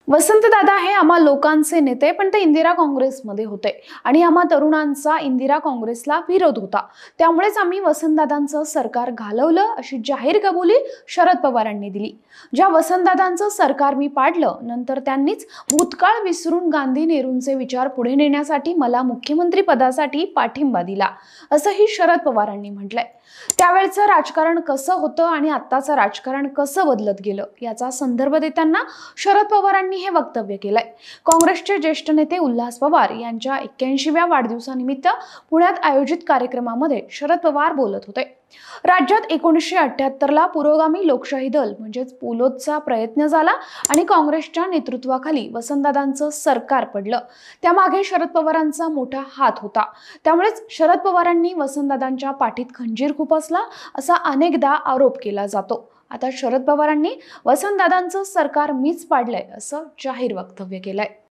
वसंतदादा हे आम्हा लोकांचे नेते, पण ते इंदिरा काँग्रेसमध्ये होते आणि आम्हा तरुणांचा इंदिरा काँग्रेसला विरोध होता. त्यामुळेच आम्ही वसंतदादांचं सरकार घालवलं अशी जाहीर कबुली शरद पवारांनी दिली. ज्या वसंतदादांचं सरकार मी पाडलं, नंतर त्यांनीच भूतकाळ विसरून गांधी नेहरूंचे विचार पुढे नेण्यासाठी मला मुख्यमंत्री पदासाठी पाठिंबा दिला, असंही शरद पवारांनी म्हटलंय. त्यावेळचं राजकारण कसं होतं आणि आत्ताचं राजकारण कसं बदलत गेलं याचा संदर्भ देताना शरद पवारांनी हे वक्तव्य केलंय. काँग्रेसचे ज्येष्ठ नेते उल्हास पवार यांच्या 81व्या वाढदिवसानिमित्त पुण्यात आयोजित कार्यक्रमामध्ये शरद पवार बोलत होते. राज्यात 1978ला पुरोगामी लोकशाही दल म्हणजेच पुलोदचा प्रयत्न झाला आणि काँग्रेसच्या नेतृत्वाखाली वसंतदादांचं सरकार पडलं. त्यामागे शरद पवारांचा मोठा हात होता. त्यामुळेच शरद पवारांनी वसंतदादांच्या पाठीत खंजीर खुपसला असा अनेकदा आरोप केला जातो. आता शरद पवारांनी वसंतदादांचं सरकार मीच पाडलंय असं जाहीर वक्तव्य केलंय.